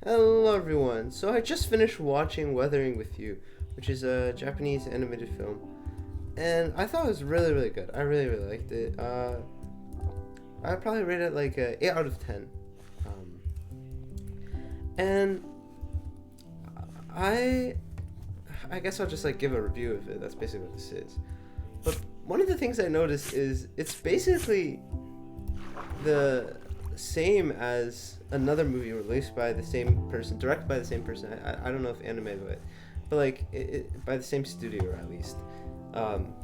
Hello everyone. So I just finished watching Weathering with You, which is a Japanese animated film, and I thought it was really good. I really liked it. I'd probably rate it like a 8 out of 10. Um, and I I guess I'll just like give a review of it. That's basically what this is. But one of the things I noticed is it's basically the same as another movie released by the same person, directed by the same person. I don't know if anime, but like by the same studio at least,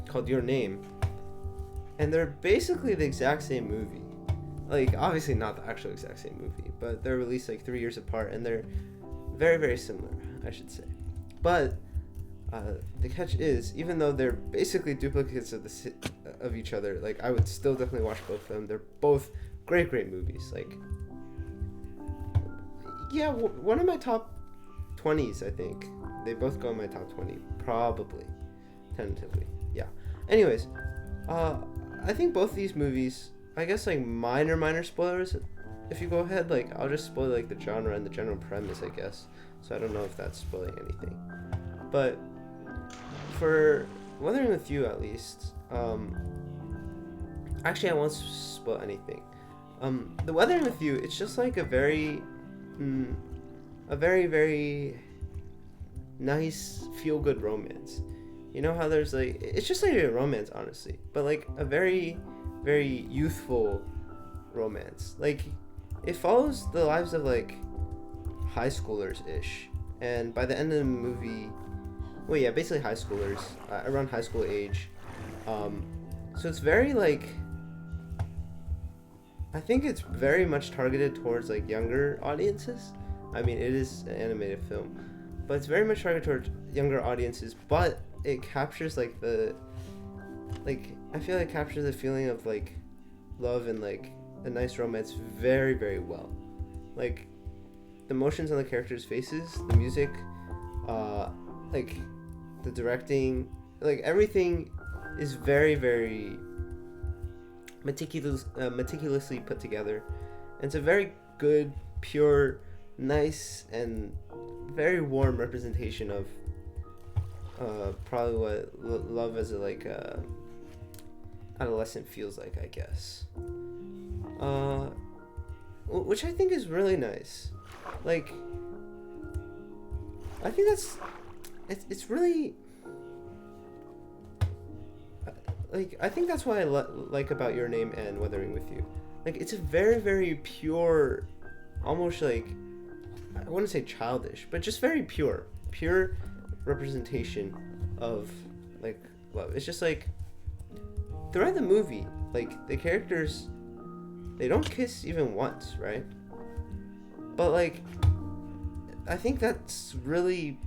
called Your Name, and they're basically the exact same movie. Like obviously not the actual exact same movie, but they're released like 3 years apart, and they're very similar, I should say. But the catch is, even though they're basically duplicates of each other, like I would still definitely watch both of them. They're both great movies. Like, yeah, one of my top 20s, I think. They both go in my top 20, probably, tentatively. Yeah. Anyways, I think both of these movies, I guess like minor spoilers. If you go ahead, like I'll just spoil like the genre and the general premise, I guess. So I don't know if that's spoiling anything, but for Weathering with You, at least, actually I won't spoil anything. The Weathering with You, it's just like a very nice feel good romance. You know how there's like, it's just like a romance, honestly, but like a very youthful romance. Like it follows the lives of like high schoolers ish, and by the end of the movie, well, yeah, basically high schoolers, around high school age. So it's very like, I think it's very much targeted towards like younger audiences. I mean, it is an animated film, but it's very much targeted towards younger audiences. But it captures like I feel like it captures the feeling of like love and like a nice romance very well. Like the emotions on the characters' faces, the music, like the directing, like everything is very meticulously put together. And it's a very good, pure, nice, and very warm representation of probably what love as a like adolescent feels like, I guess. Which I think is really nice. Like, I think it's really, like, I think that's what I like about Your Name and Weathering with You. Like, it's a very pure, almost like, I wouldn't say childish, but just very pure representation of like love. It's just like throughout the movie, like the characters, they don't kiss even once, right? But like, I think that's really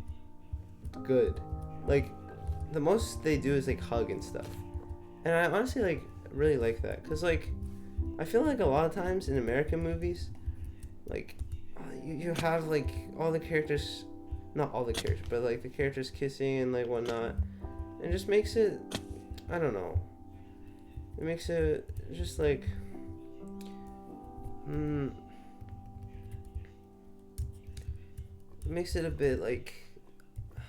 good. Like, the most they do is like hug and stuff, and I honestly like really like that, because like I feel like a lot of times in American movies, like you have like all the characters, not all the characters, but like the characters kissing and like whatnot, and it just makes it, I don't know, it makes it just like it makes it a bit like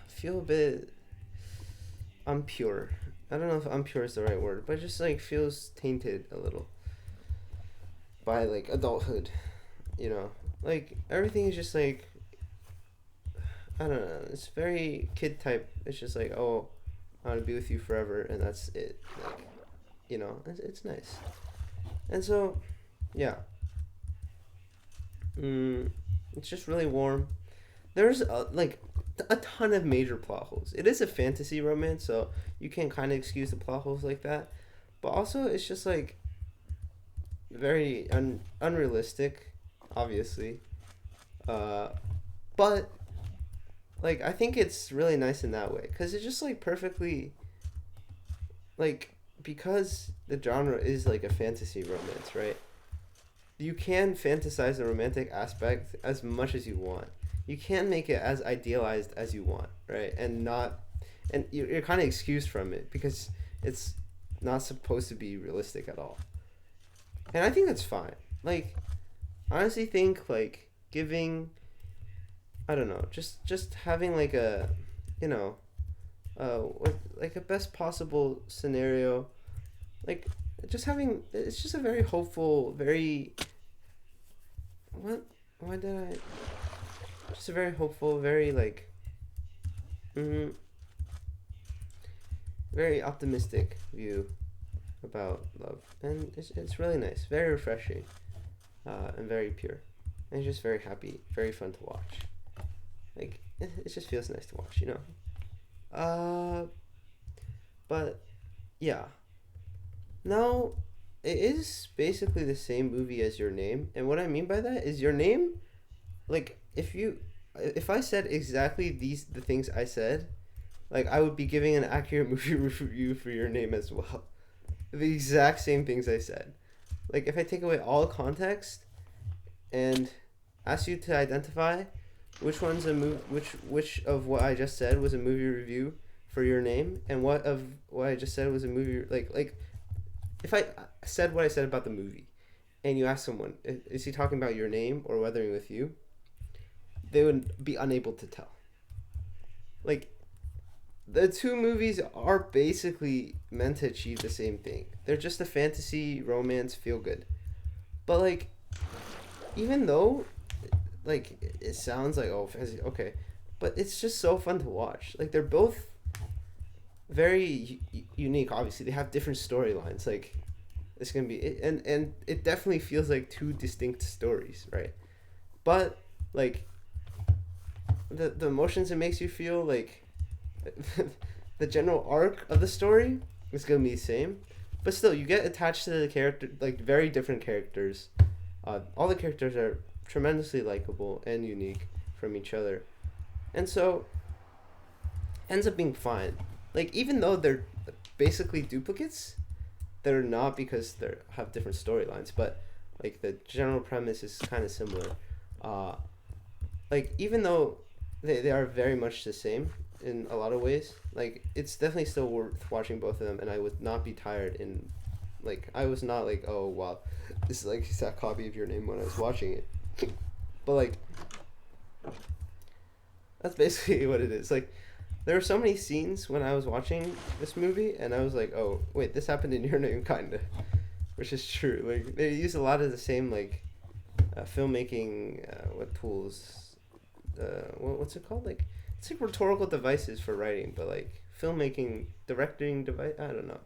feel a bit unpure. I don't know if unpure is the right word, but it just like feels tainted a little by like adulthood, you know? Like everything is just like, I don't know, it's very kid type. It's just like, oh, I want to be with you forever, and that's it. Like, you know, it's nice. And so, yeah. It's just really warm. There's like a ton of major plot holes. It is a fantasy romance, so you can kind of excuse the plot holes like that. But also, it's just like very unrealistic, obviously. But like I think it's really nice in that way, because it's just like perfectly, like, because the genre is like a fantasy romance, right? You can fantasize the romantic aspect as much as you want. You can make it as idealized as you want, right? And you're kind of excused from it because it's not supposed to be realistic at all. And I think that's fine. Like, I honestly think like giving I don't know, just having like a, you know, like a best possible scenario, like just having, it's just a very hopeful, very, what, why did I, just a very hopeful, very like, mm, very optimistic view about love, and it's really nice, very refreshing, and very pure, and just very happy, very fun to watch. Like it just feels nice to watch, you know. But yeah, now it is basically the same movie as Your Name, and what I mean by that is Your Name. Like if I said exactly the things I said, like I would be giving an accurate movie review for Your Name as well. The exact same things I said. Like if I take away all context and ask you to identify which one's a which of what I just said was a movie review for Your Name, and what of what I just said was a movie, like if I said what I said about the movie, and you ask someone, is he talking about Your Name or Weathering with You, they would be unable to tell. Like the two movies are basically meant to achieve the same thing. They're just a fantasy romance feel good. But like even though like it sounds like, oh, fantasy, okay, but it's just so fun to watch. Like they're both very unique. Obviously, they have different storylines. Like it's gonna be, and it definitely feels like two distinct stories, right? But like the emotions it makes you feel, like the general arc of the story is gonna be the same. But still, you get attached to the character, like very different characters. All the characters are tremendously likable and unique from each other, and so ends up being fine. Like even though they're basically duplicates, they're not, because they have different storylines. But like the general premise is kind of similar. Uh, like even though they are very much the same in a lot of ways, like it's definitely still worth watching both of them, and I would not be tired in, like I was not like, oh wow, this is like a exact copy of Your Name when I was watching it. But like that's basically what it is. Like there were so many scenes when I was watching this movie, and I was like, oh wait, this happened in Your Name, kinda, which is true. Like they use a lot of the same like filmmaking, what tools, what's it called? Like it's like rhetorical devices for writing, but like filmmaking, directing device. I don't know,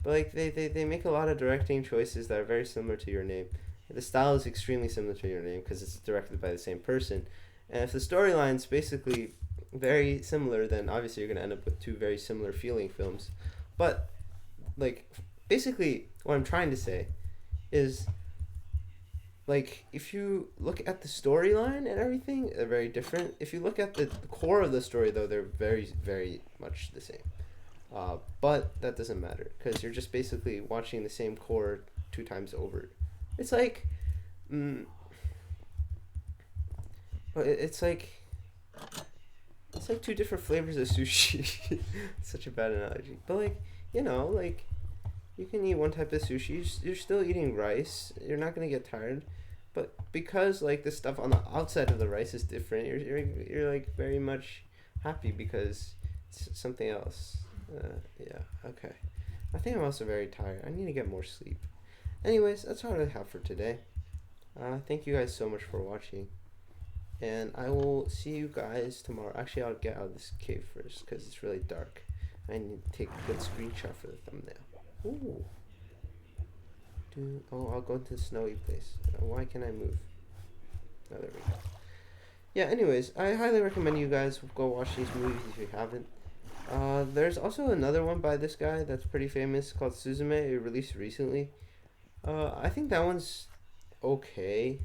but like they make a lot of directing choices that are very similar to Your Name. The style is extremely similar to Your Name because it's directed by the same person, and if the storyline's basically very similar, then obviously you're gonna end up with two very similar feeling films. But like basically what I'm trying to say is, like if you look at the storyline and everything, they're very different. If you look at the core of the story, though, they're very very much the same. But that doesn't matter because you're just basically watching the same core two times over. It's like, but it's like two different flavors of sushi. Such a bad analogy, but like like you can eat one type of sushi. You're still eating rice. You're not gonna get tired, but because like the stuff on the outside of the rice is different, you're like very much happy because it's something else. Yeah. Okay. I think I'm also very tired. I need to get more sleep. Anyways, that's all I have for today. Thank you guys so much for watching. And I will see you guys tomorrow. Actually, I'll get out of this cave first because it's really dark. I need to take a good screenshot for the thumbnail. Ooh. I'll go into the snowy place. Why can't I move? Oh, there we go. Yeah, anyways, I highly recommend you guys go watch these movies if you haven't. There's also another one by this guy that's pretty famous called Suzume. It released recently. I think that one's okay.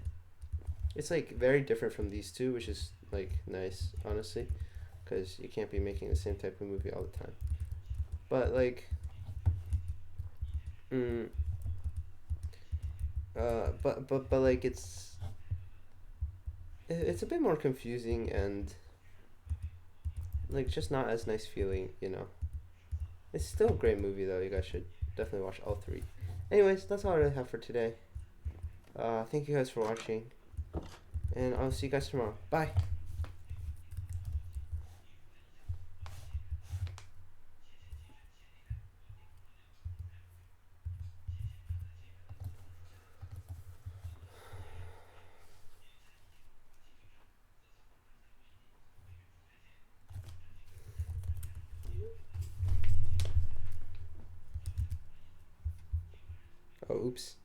It's like very different from these two, which is like nice, honestly, because you can't be making the same type of movie all the time. But like, but like it's a bit more confusing and like just not as nice feeling, you know. It's still a great movie though. You guys should definitely watch all three. Anyways, that's all I really have for today. Thank you guys for watching, and I'll see you guys tomorrow. Bye. oops.